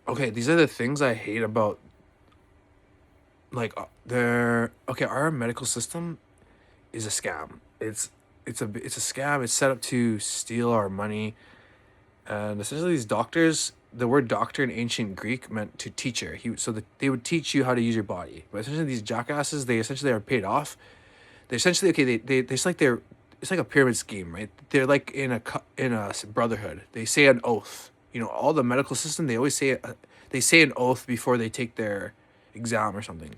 okay, these are the things I hate about, like, our medical system is a scam. It's a scam. It's set up to steal our money. And essentially, these doctors, the word doctor in ancient Greek meant to teacher. They would teach you how to use your body. But essentially, these jackasses, they essentially are paid off. They essentially, okay, it's like a pyramid scheme, right? They're like in a brotherhood. They say an oath. You know, all the medical system, they say an oath before they take their exam or something.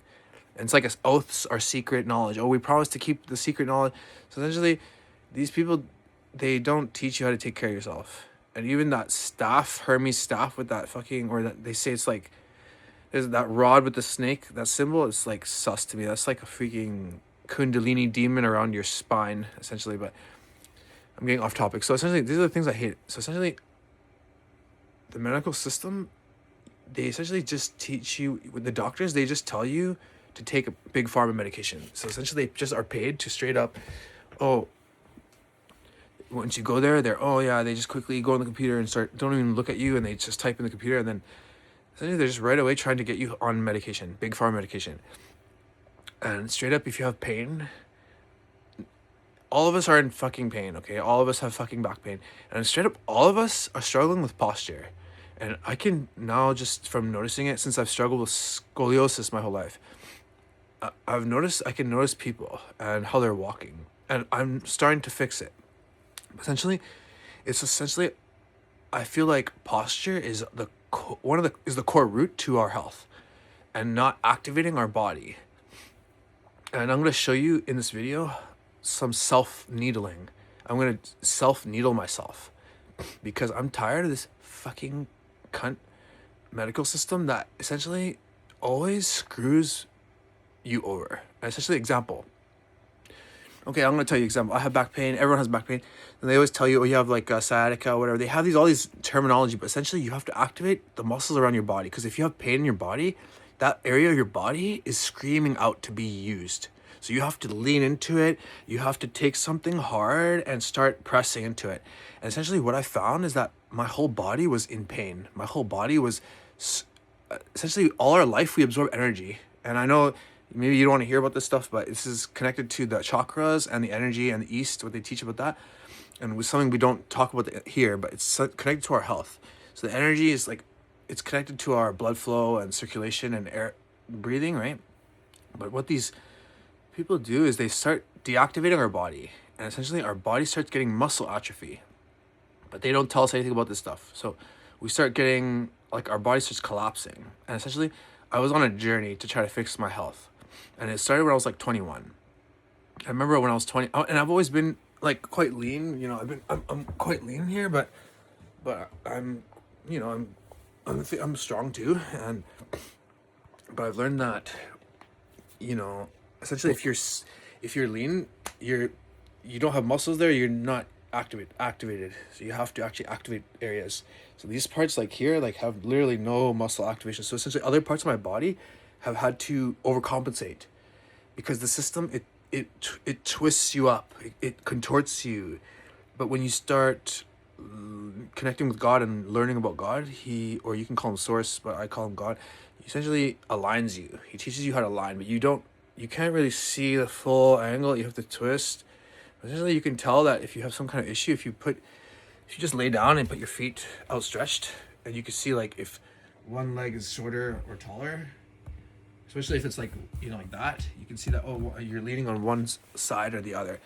And it's like oaths are secret knowledge. Oh, we promise to keep the secret knowledge. So essentially, these people, they don't teach you how to take care of yourself. And even that staff, Hermes staff with that fucking, or that they say it's like, there's that rod with the snake, that symbol, it's like sus to me. That's like a freaking Kundalini demon around your spine, essentially. But I'm getting off topic. So essentially, these are the things I hate. So essentially, the medical system, they essentially just teach you, with the doctors, they just tell you to take a big pharma medication. So essentially, they just are paid to straight up, oh, once you go there, oh yeah, they just quickly go on the computer and don't even look at you, and they just type in the computer, and then essentially they're just right away trying to get you on medication, big pharma medication. And straight up, if you have pain, all of us are in fucking pain, okay? All of us have fucking back pain. And straight up, all of us are struggling with posture. And I can now, just from noticing it, since I've struggled with scoliosis my whole life, I can notice people and how they're walking. And I'm starting to fix it. Essentially, I feel like posture is the core root to our health, and not activating our body. And I'm going to show you in this video some self-needling. I'm going to self-needle myself because I'm tired of this fucking cunt medical system that essentially always screws you over. And essentially, example. Okay, I'm going to tell you example. I have back pain. Everyone has back pain. And they always tell you, oh, you have like sciatica or whatever. They have all these terminology, but essentially you have to activate the muscles around your body. Because if you have pain in your body, that area of your body is screaming out to be used. So you have to lean into it. You have to take something hard and start pressing into it. And essentially what I found is that my whole body was in pain. My whole body was, essentially all our life we absorb energy. And I know maybe you don't want to hear about this stuff, but this is connected to the chakras and the energy and the East, what they teach about that. And with something we don't talk about here, but it's connected to our health. So the energy is like, it's connected to our blood flow and circulation and air breathing, right? But what these people do is they start deactivating our body, and essentially our body starts getting muscle atrophy. But they don't tell us anything about this stuff. So we start getting, like, our body starts collapsing. And essentially, I was on a journey to try to fix my health. And it started when I was like 21. I remember when I was 20, and I've always been like quite lean, you know, I'm quite lean here, but I'm, you know, I'm strong too. But I've learned that, you know, essentially if you're lean, you don't have muscles there, you're not activated. So you have to actually activate areas. So these parts like here, like, have literally no muscle activation. So essentially other parts of my body have had to overcompensate because the system, it twists you up, it contorts you. But when you start connecting with God and learning about God, or you can call him source, but I call him God, he essentially aligns you. He teaches you how to align, but you can't really see the full angle. You have to twist. Essentially, you can tell that if you have some kind of issue, if you just lay down and put your feet outstretched, and you can see, like, if one leg is shorter or taller, especially if it's like, you know, like that, you can see that, oh, you're leaning on one side or the other.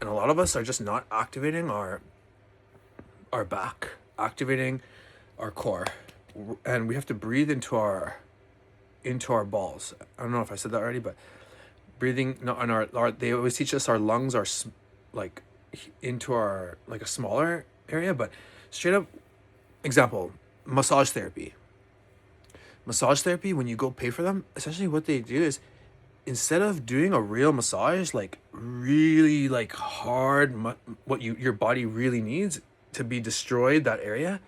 And a lot of us are just not activating our back, activating our core, and we have to breathe into our balls. I don't know if I said that already, but breathing, no, on our they always teach us our lungs are like into our, like, a smaller area. But straight up example, massage therapy, when you go pay for them, essentially what they do is, instead of doing a real massage, like really like hard, what your body really needs to be destroyed, that area,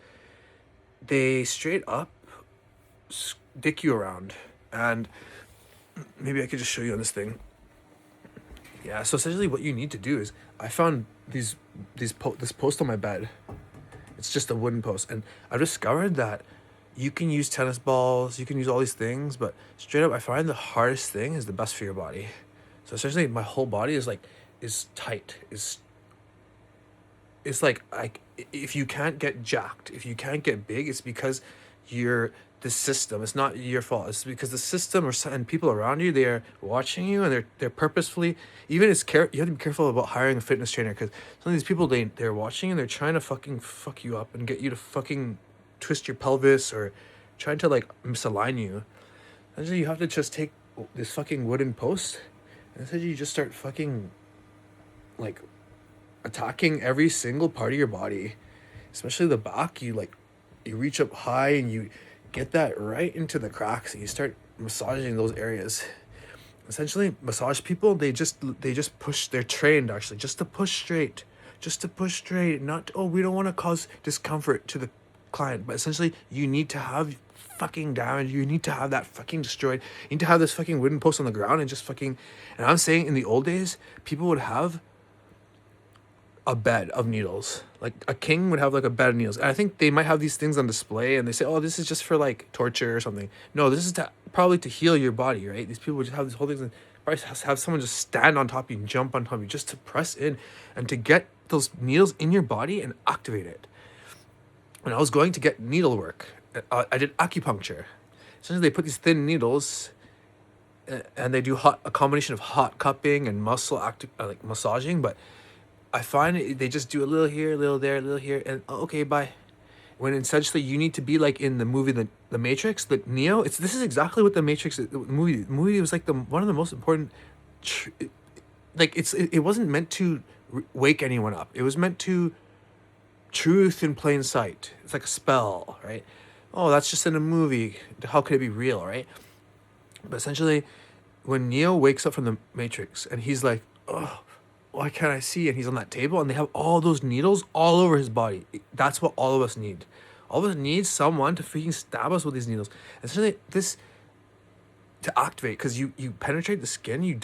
they straight up dick you around. And maybe I could just show you on this thing. Yeah, so essentially what you need to do is, I found this post on my bed. It's just a wooden post, and I've discovered that you can use tennis balls, you can use all these things, but straight up, I find the hardest thing is the best for your body. So essentially, my whole body is tight. It's like if you can't get jacked, if you can't get big, it's because you're the system. It's not your fault. It's because the system and people around you, they are watching you, and they're purposefully, even you have to be careful about hiring a fitness trainer, because some of these people, they're watching and they're trying to fucking fuck you up and get you to fucking twist your pelvis, or trying to like misalign you. Essentially, you have to just take this fucking wooden post, and essentially you just start fucking like attacking every single part of your body, especially the back. You reach up high and you get that right into the cracks, and you start massaging those areas. Essentially, massage people, they just push. They're trained actually just to push straight, not, oh, we don't want to cause discomfort to the client, but essentially you need to have fucking damage, you need to have that fucking destroyed, you need to have this fucking wooden post on the ground and just fucking. And I'm saying, in the old days, people would have a bed of needles. Like a king would have like a bed of needles. And I think they might have these things on display, and they say, oh, this is just for like torture or something. No, this is probably to heal your body, right? These people would just have these whole things, and probably have someone just stand on top of you and jump on top of you just to press in and to get those needles in your body and activate it. When I was going to get needlework, I did acupuncture. Essentially, they put these thin needles, and they do a combination of hot cupping and muscle like massaging, but I find they just do a little here, a little there, a little here, and okay, bye. When essentially you need to be like in the movie, the Matrix, the Neo. This is exactly what the Matrix the movie. The movie was like one of the most important. It wasn't meant to wake anyone up. It was meant to truth in plain sight. It's like a spell, right? Oh, that's just in a movie. How could it be real, right? But essentially, when Neo wakes up from the Matrix and he's like, oh, why can't I see? And he's on that table, and they have all those needles all over his body. That's what all of us need. All of us need someone to freaking stab us with these needles. Essentially, this to activate, because you penetrate the skin, you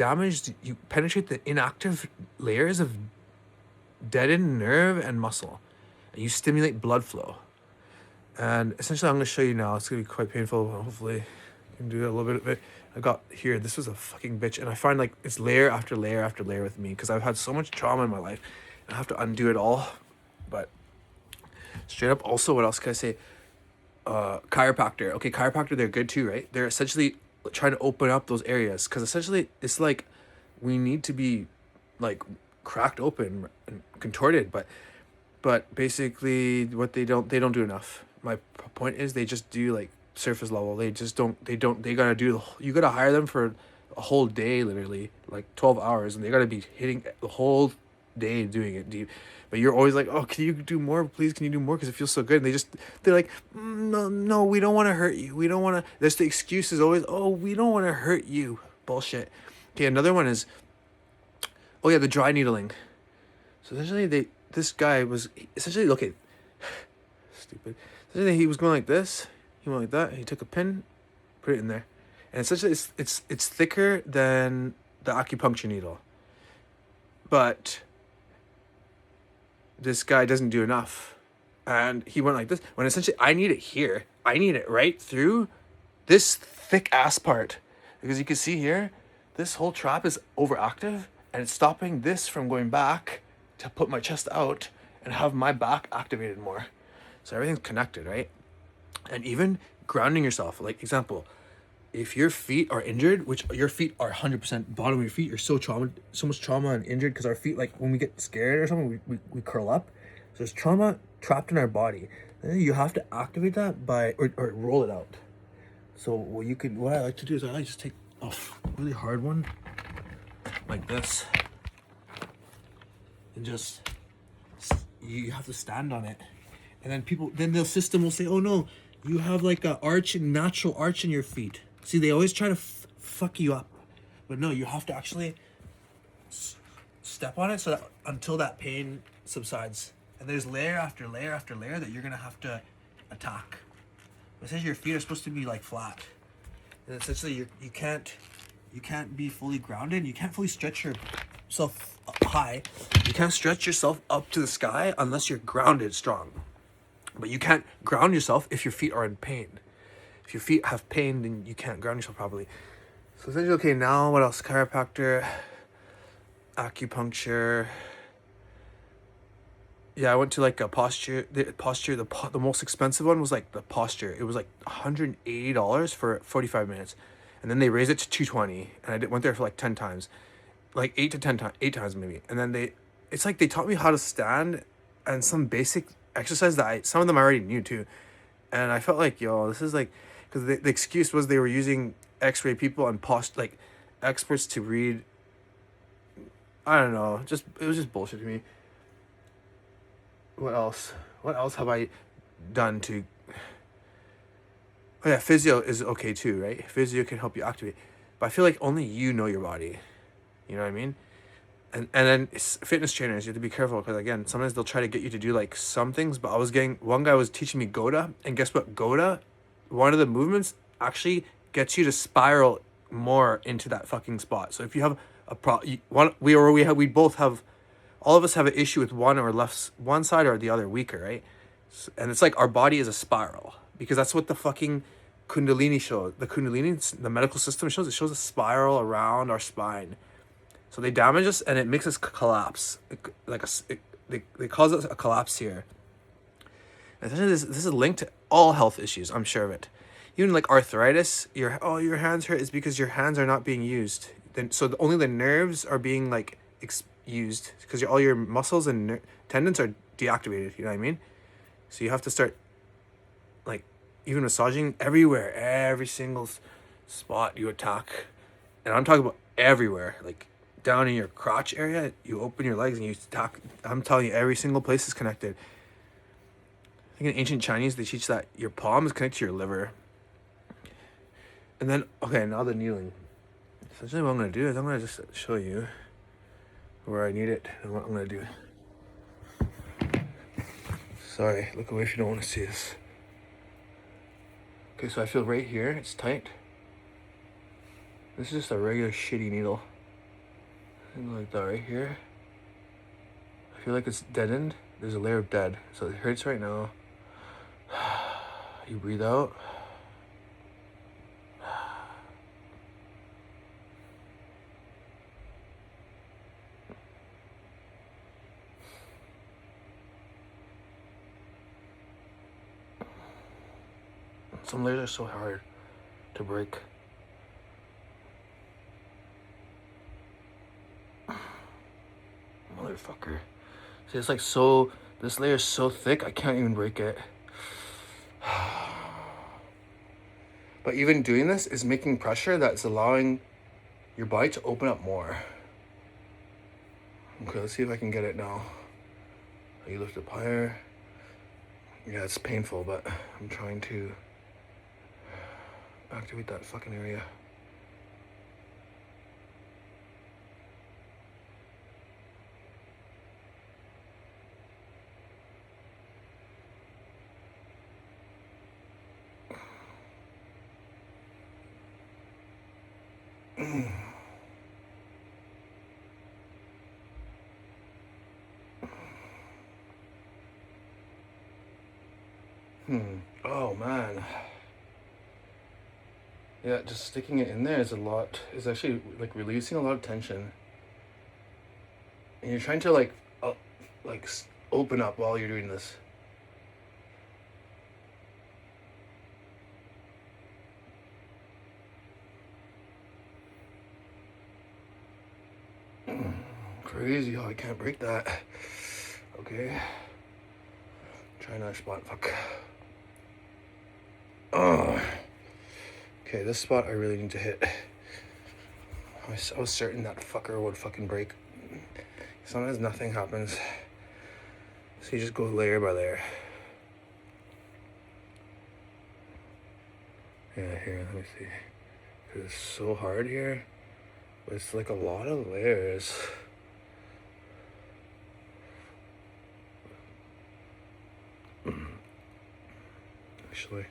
penetrate the inactive layers of deadened nerve and muscle, and you stimulate blood flow. And essentially, I'm going to show you now. It's going to be quite painful. Hopefully, you can do a little bit of it. I got here. This was a fucking bitch. And I find like it's layer after layer after layer with me, because I've had so much trauma in my life. I have to undo it all. But straight up, also, what else can I say? Chiropractor. Okay, chiropractor, they're good too, right? They're essentially trying to open up those areas, because essentially it's like we need to be like cracked open and contorted. But basically, what they don't do enough. My point is, they just do like surface level. They gotta do, you gotta hire them for a whole day, literally like 12 hours, and they gotta be hitting the whole day doing it deep. But you're always like, oh, can you do more, please? Can you do more? Because it feels so good. And they're like, no, we don't want to hurt you, we don't want to. There's the excuse is always, oh, we don't want to hurt you. Bullshit. Okay, another one is, oh yeah, the dry needling. So essentially, this guy was essentially, okay, stupid. Essentially, he was going like this. He went like that. He took a pin, put it in there, and essentially it's thicker than the acupuncture needle. But this guy doesn't do enough, and he went like this. When essentially I need it here. I need it right through this thick ass part, because you can see here, this whole trap is overactive, and it's stopping this from going back to put my chest out and have my back activated more. So everything's connected, right? And even grounding yourself. Like example, if your feet are injured, which your feet are 100% bottom of your feet, you're so much trauma and injured, because our feet, like when we get scared or something, we curl up. So there's trauma trapped in our body. And you have to activate that by or roll it out. So what I like to do is I like to just take a really hard one like this, and just, you have to stand on it. And then the system will say, oh no, you have like a natural arch in your feet. See, they always try to fuck you up. But no, you have to actually step on it so that until that pain subsides. And there's layer after layer after layer that you're going to have to attack. It says your feet are supposed to be like flat. And essentially you can't be fully grounded. You can't fully stretch yourself up high. You can't stretch yourself up to the sky unless you're grounded strong. But you can't ground yourself if your feet are in pain. If your feet have pain, then you can't ground yourself properly. So essentially, okay, now what else? Chiropractor, acupuncture. Yeah, I went to like a posture. The most expensive one was like the posture. It was like $180 for 45 minutes, and then they raised it to 220, and went there for like 10 times, like 8 times maybe. And then it's like they taught me how to stand, and some basic exercise that some of them I already knew too, and I felt like, yo, this is like, because the excuse was they were using X-ray people and like experts to read. I don't know, it was just bullshit to me. What else? What else have I done to... Oh yeah, physio is okay too, right? Physio can help you activate. But I feel like only you know your body. You know what I mean? And then fitness trainers, you have to be careful, because again, sometimes they'll try to get you to do like some things, but one guy was teaching me Goda, and guess what? Goda, one of the movements actually gets you to spiral more into that fucking spot. So if you have we both have, all of us have an issue with one side or the other weaker, right? And it's like our body is a spiral, because that's what the fucking Kundalini shows. The medical system shows. It shows a spiral around our spine. So they damage us, and it makes us collapse. They cause us a collapse here. And essentially, this is linked to all health issues. I'm sure of it. Even like arthritis, your hands hurt is because your hands are not being used. So only the nerves are being like used, because all your muscles and tendons are deactivated. You know what I mean? So you have to start like even massaging everywhere, every single spot you attack, and I'm talking about everywhere, like down in your crotch area. You open your legs and you attack. I'm telling you, every single place is connected. I think in ancient Chinese they teach that your palm is connected to your liver. And then okay, now the kneeling. Essentially, what I'm gonna do is I'm gonna just show you where I need it and what I'm gonna do. Sorry, look away if you don't want to see this. Okay, so I feel right here, it's tight. This is just a regular shitty needle. And like that right here. I feel like it's deadened. There's a layer of dead. So it hurts right now. You breathe out. Some layers are so hard to break. Motherfucker. See, it's like so, this layer is so thick, I can't even break it. But even doing this is making pressure that's allowing your body to open up more. Okay, let's see if I can get it now. You lift up higher. Yeah, it's painful, but I'm trying to activate that fucking area. Oh man. Yeah, just sticking it in there is actually like releasing a lot of tension. And you're trying to like open up while you're doing this. Crazy how I can't break that. Okay. Try another spot. Fuck. Oh. Okay, this spot I really need to hit. I was certain that fucker would fucking break. Sometimes nothing happens. So you just go layer by layer. Yeah, here, let me see. It's so hard here. But it's like a lot of layers. Actually.